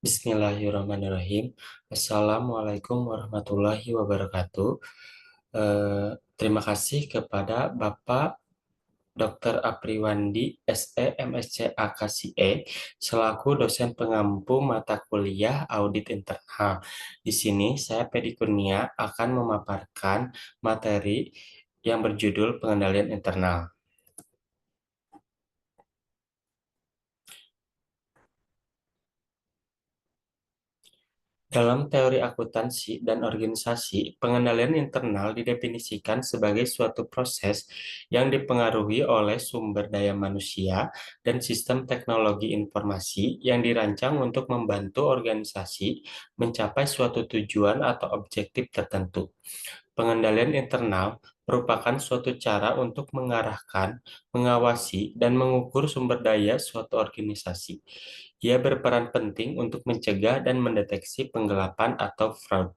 Bismillahirrahmanirrahim. Assalamualaikum warahmatullahi wabarakatuh. Terima kasih kepada Bapak Dr. Apriwandi SE MSc AKSIE selaku dosen pengampu mata kuliah Audit Internal. Di sini saya Pedi Kurnia akan memaparkan materi yang berjudul Pengendalian Internal. Dalam teori akuntansi dan organisasi, pengendalian internal didefinisikan sebagai suatu proses yang dipengaruhi oleh sumber daya manusia dan sistem teknologi informasi yang dirancang untuk membantu organisasi mencapai suatu tujuan atau objektif tertentu. Pengendalian internal merupakan suatu cara untuk mengarahkan, mengawasi, dan mengukur sumber daya suatu organisasi. Ia berperan penting untuk mencegah dan mendeteksi penggelapan atau fraud,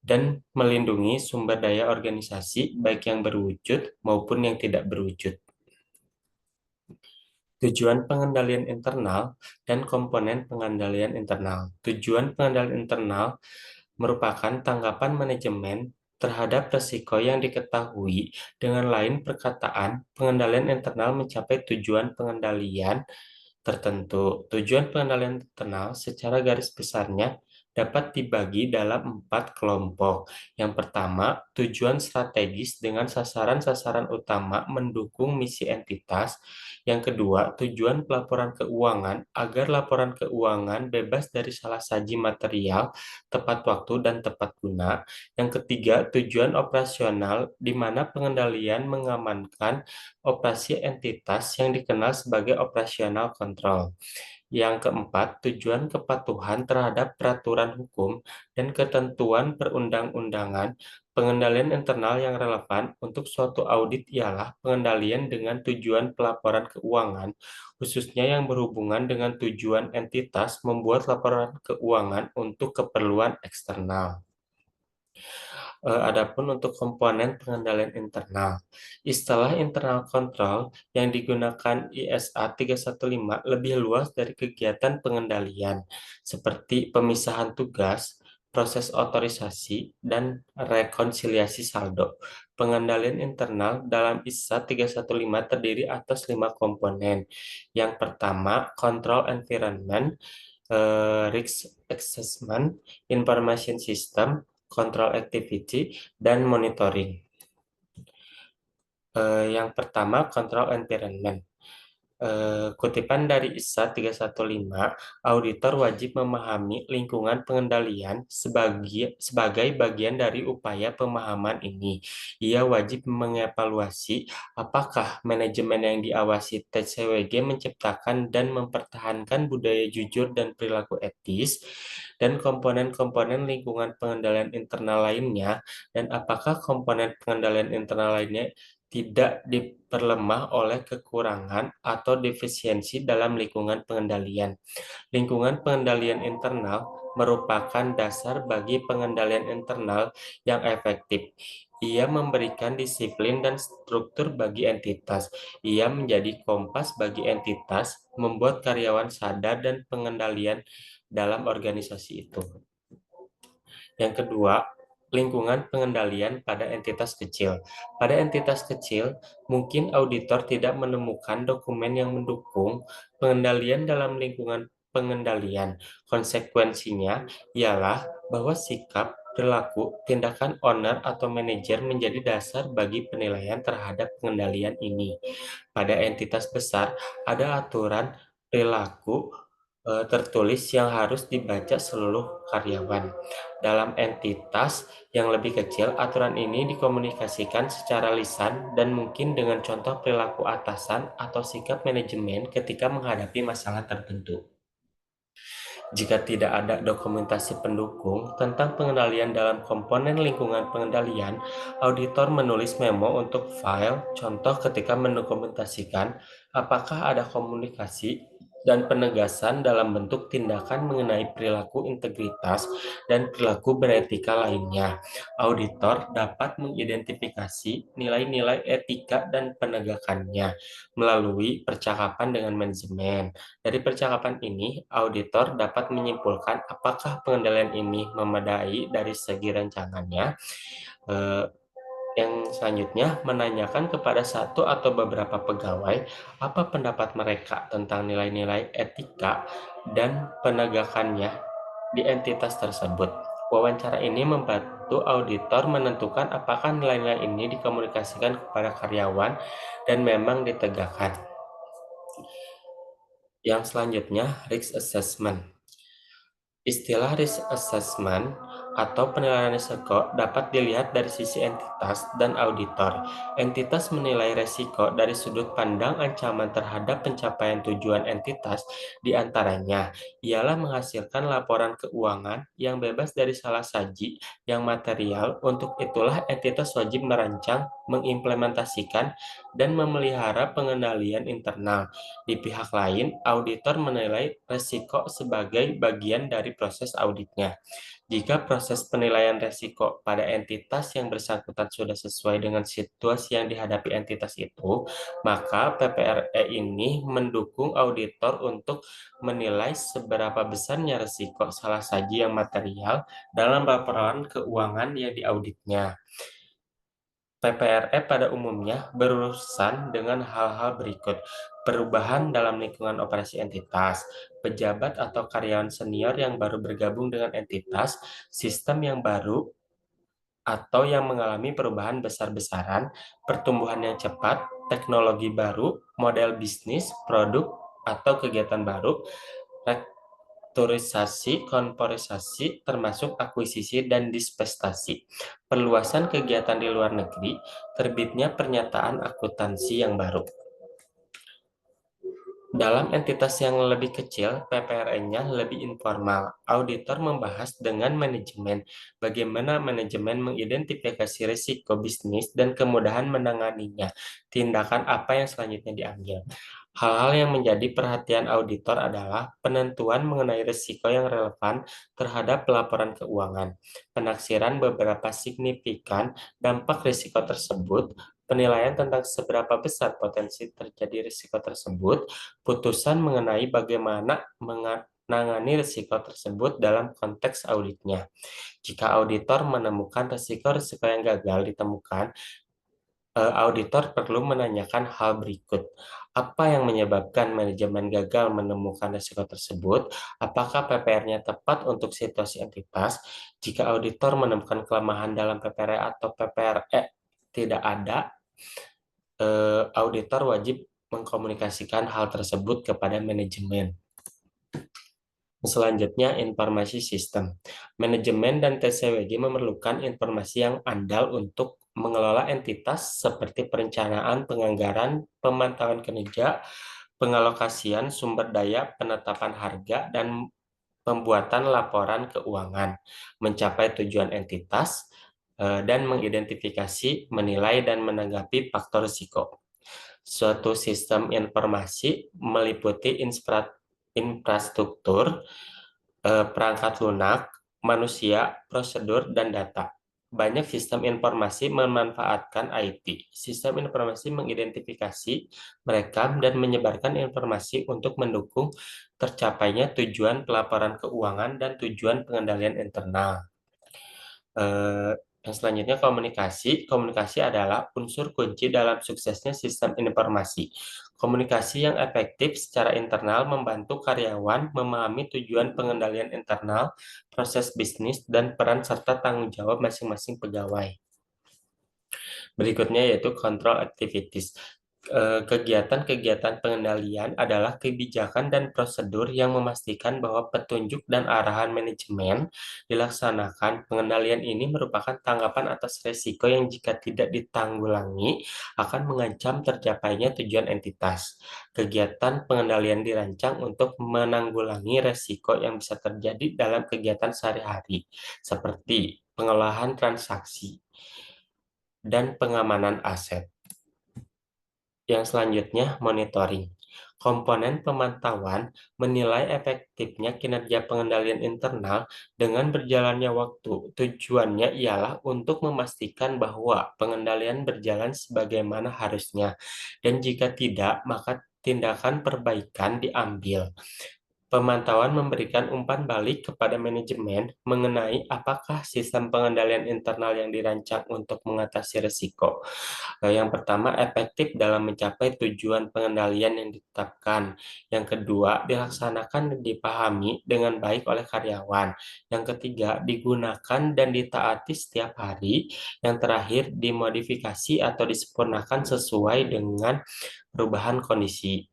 dan melindungi sumber daya organisasi baik yang berwujud maupun yang tidak berwujud. Tujuan pengendalian internal dan komponen pengendalian internal. Tujuan pengendalian internal merupakan tanggapan manajemen terhadap risiko yang diketahui. Dengan lain perkataan, pengendalian internal mencapai tujuan pengendalian tertentu. Tujuan pengendalian internal secara garis besarnya dapat dibagi dalam 4 kelompok. Yang pertama, tujuan strategis dengan sasaran-sasaran utama mendukung misi entitas. Yang kedua, tujuan pelaporan keuangan agar laporan keuangan bebas dari salah saji material, tepat waktu, dan tepat guna. Yang ketiga, tujuan operasional di mana pengendalian mengamankan operasi entitas yang dikenal sebagai operasional control. Yang keempat, tujuan kepatuhan terhadap peraturan hukum dan ketentuan perundang-undangan. Pengendalian internal yang relevan untuk suatu audit ialah pengendalian dengan tujuan pelaporan keuangan, khususnya yang berhubungan dengan tujuan entitas membuat laporan keuangan untuk keperluan eksternal. Adapun untuk komponen pengendalian internal, istilah internal control yang digunakan ISA 315 lebih luas dari kegiatan pengendalian, seperti pemisahan tugas, proses otorisasi, dan rekonsiliasi saldo. Pengendalian internal dalam ISA 315 terdiri atas 5 komponen. Yang pertama, control environment, risk assessment, information system, control activity, dan monitoring. Yang pertama, control environment. Kutipan dari ISA 315, auditor wajib memahami lingkungan pengendalian sebagai bagian dari upaya pemahaman ini. Ia wajib mengevaluasi apakah manajemen yang diawasi TCWG menciptakan dan mempertahankan budaya jujur dan perilaku etis, dan komponen-komponen lingkungan pengendalian internal lainnya, dan apakah komponen pengendalian internal lainnya tidak diperlemah oleh kekurangan atau defisiensi dalam lingkungan pengendalian. Lingkungan pengendalian internal merupakan dasar bagi pengendalian internal yang efektif. Ia memberikan disiplin dan struktur bagi entitas. Ia menjadi kompas bagi entitas, membuat karyawan sadar dan pengendalian dalam organisasi itu. Yang kedua, lingkungan pengendalian pada entitas kecil. Pada entitas kecil, mungkin auditor tidak menemukan dokumen yang mendukung pengendalian dalam lingkungan pengendalian. Konsekuensinya ialah bahwa sikap, perilaku, tindakan owner atau manajer menjadi dasar bagi penilaian terhadap pengendalian ini. Pada entitas besar, ada aturan perilaku tertulis yang harus dibaca seluruh karyawan. Dalam entitas yang lebih kecil, aturan ini dikomunikasikan secara lisan dan mungkin dengan contoh perilaku atasan atau sikap manajemen ketika menghadapi masalah tertentu. Jika tidak ada dokumentasi pendukung tentang pengendalian dalam komponen lingkungan pengendalian, auditor menulis memo untuk file contoh ketika mendokumentasikan apakah ada komunikasi dan penegasan dalam bentuk tindakan mengenai perilaku integritas dan perilaku beretika lainnya. Auditor dapat mengidentifikasi nilai-nilai etika dan penegakannya melalui percakapan dengan manajemen. Dari percakapan ini, auditor dapat menyimpulkan apakah pengendalian ini memadai dari segi rancangannya. Eh, yang selanjutnya menanyakan kepada satu atau beberapa pegawai apa pendapat mereka tentang nilai-nilai etika dan penegakannya di entitas tersebut. Wawancara ini membantu auditor menentukan apakah nilai-nilai ini dikomunikasikan kepada karyawan dan memang ditegakkan. Yang selanjutnya, risk assessment. Istilah risk assessment atau penilaian risiko dapat dilihat dari sisi entitas dan auditor. Entitas menilai risiko dari sudut pandang ancaman terhadap pencapaian tujuan entitas, di antaranya ialah menghasilkan laporan keuangan yang bebas dari salah saji yang material. Untuk itulah entitas wajib merancang, mengimplementasikan, dan memelihara pengendalian internal. Di pihak lain, auditor menilai risiko sebagai bagian dari proses auditnya. Jika proses penilaian risiko pada entitas yang bersangkutan sudah sesuai dengan situasi yang dihadapi entitas itu, maka PPRE ini mendukung auditor untuk menilai seberapa besarnya risiko salah saji yang material dalam laporan keuangan yang diauditnya. PPRE pada umumnya berurusan dengan hal-hal berikut: perubahan dalam lingkungan operasi entitas, pejabat atau karyawan senior yang baru bergabung dengan entitas, sistem yang baru atau yang mengalami perubahan besar-besaran, pertumbuhan yang cepat, teknologi baru, model bisnis, produk, atau kegiatan baru, restrukturisasi, korporisasi, termasuk akuisisi dan divestasi, perluasan kegiatan di luar negeri, terbitnya pernyataan akuntansi yang baru. Dalam entitas yang lebih kecil, PPRN-nya lebih informal. Auditor membahas dengan manajemen bagaimana manajemen mengidentifikasi risiko bisnis dan kemudahan menanganinya. Tindakan apa yang selanjutnya diambil. Hal-hal yang menjadi perhatian auditor adalah penentuan mengenai risiko yang relevan terhadap pelaporan keuangan, penaksiran beberapa signifikan dampak risiko tersebut, penilaian tentang seberapa besar potensi terjadi risiko tersebut, putusan mengenai bagaimana menangani risiko tersebut dalam konteks auditnya. Jika auditor menemukan risiko-risiko yang gagal ditemukan, auditor perlu menanyakan hal berikut. Apa yang menyebabkan manajemen gagal menemukan risiko tersebut? Apakah PPR-nya tepat untuk situasi entitas? Jika auditor menemukan kelemahan dalam PPR atau PPRE tidak ada, auditor wajib mengkomunikasikan hal tersebut kepada manajemen. Selanjutnya, informasi sistem. Manajemen dan TCWG memerlukan informasi yang andal untuk mengelola entitas seperti perencanaan, penganggaran, pemantauan kinerja, pengalokasian sumber daya, penetapan harga, dan pembuatan laporan keuangan, mencapai tujuan entitas, dan mengidentifikasi, menilai, dan menanggapi faktor risiko. Suatu sistem informasi meliputi infrastruktur, perangkat lunak, manusia, prosedur, dan data. Banyak sistem informasi memanfaatkan IT. Sistem informasi mengidentifikasi, merekam, dan menyebarkan informasi untuk mendukung tercapainya tujuan pelaporan keuangan dan tujuan pengendalian internal. Eh, yang selanjutnya komunikasi. Komunikasi adalah unsur kunci dalam suksesnya sistem informasi. Komunikasi yang efektif secara internal membantu karyawan memahami tujuan pengendalian internal, proses bisnis, dan peran serta tanggung jawab masing-masing pegawai. Berikutnya yaitu control activities. Kegiatan-kegiatan pengendalian adalah kebijakan dan prosedur yang memastikan bahwa petunjuk dan arahan manajemen dilaksanakan. Pengendalian ini merupakan tanggapan atas risiko yang jika tidak ditanggulangi akan mengancam tercapainya tujuan entitas. Kegiatan pengendalian dirancang untuk menanggulangi risiko yang bisa terjadi dalam kegiatan sehari-hari, seperti pengolahan transaksi dan pengamanan aset. Yang selanjutnya, monitoring. Komponen pemantauan menilai efektifnya kinerja pengendalian internal dengan berjalannya waktu. Tujuannya ialah untuk memastikan bahwa pengendalian berjalan sebagaimana harusnya, dan jika tidak, maka tindakan perbaikan diambil. Pemantauan memberikan umpan balik kepada manajemen mengenai apakah sistem pengendalian internal yang dirancang untuk mengatasi risiko. Yang pertama, efektif dalam mencapai tujuan pengendalian yang ditetapkan. Yang kedua, dilaksanakan dan dipahami dengan baik oleh karyawan. Yang ketiga, digunakan dan ditaati setiap hari. Yang terakhir, dimodifikasi atau disempurnakan sesuai dengan perubahan kondisi.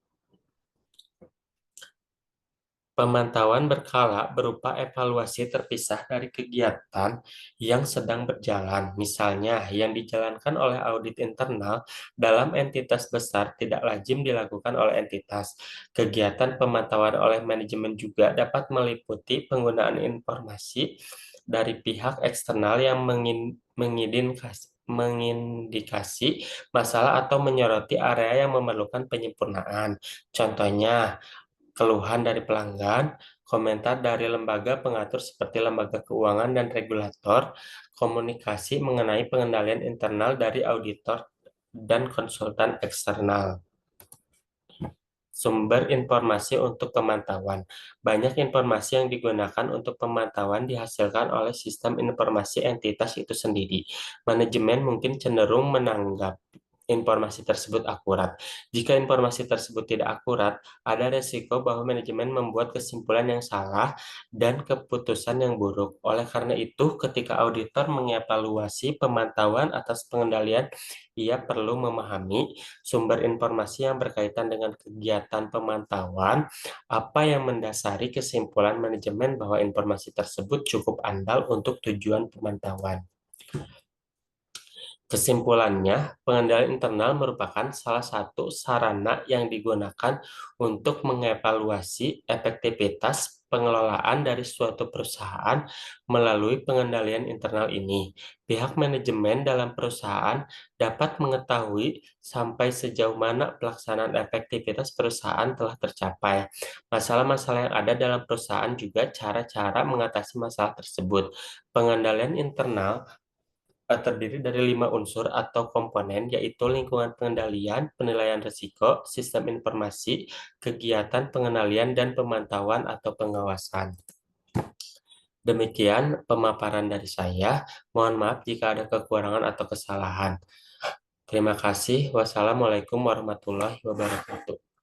Pemantauan berkala berupa evaluasi terpisah dari kegiatan yang sedang berjalan. Misalnya, yang dijalankan oleh audit internal dalam entitas besar tidak lazim dilakukan oleh entitas. Kegiatan pemantauan oleh manajemen juga dapat meliputi penggunaan informasi dari pihak eksternal yang mengindikasi masalah atau menyoroti area yang memerlukan penyempurnaan. Contohnya, keluhan dari pelanggan, komentar dari lembaga pengatur seperti lembaga keuangan dan regulator, komunikasi mengenai pengendalian internal dari auditor dan konsultan eksternal. Sumber informasi untuk pemantauan. Banyak informasi yang digunakan untuk pemantauan dihasilkan oleh sistem informasi entitas itu sendiri. Manajemen mungkin cenderung menanggap informasi tersebut akurat. Jika informasi tersebut tidak akurat, ada resiko bahwa manajemen membuat kesimpulan yang salah dan keputusan yang buruk. Oleh karena itu, ketika auditor mengevaluasi pemantauan atas pengendalian, ia perlu memahami sumber informasi yang berkaitan dengan kegiatan pemantauan, apa yang mendasari kesimpulan manajemen bahwa informasi tersebut cukup andal untuk tujuan pemantauan. Kesimpulannya, pengendalian internal merupakan salah satu sarana yang digunakan untuk mengevaluasi efektivitas pengelolaan dari suatu perusahaan melalui pengendalian internal ini. Pihak manajemen dalam perusahaan dapat mengetahui sampai sejauh mana pelaksanaan efektivitas perusahaan telah tercapai. Masalah-masalah yang ada dalam perusahaan juga cara-cara mengatasi masalah tersebut. Pengendalian internal terdiri dari 5 unsur atau komponen, yaitu lingkungan pengendalian, penilaian risiko, sistem informasi, kegiatan pengendalian, dan pemantauan atau pengawasan. Demikian pemaparan dari saya. Mohon maaf jika ada kekurangan atau kesalahan. Terima kasih. Wassalamualaikum warahmatullahi wabarakatuh.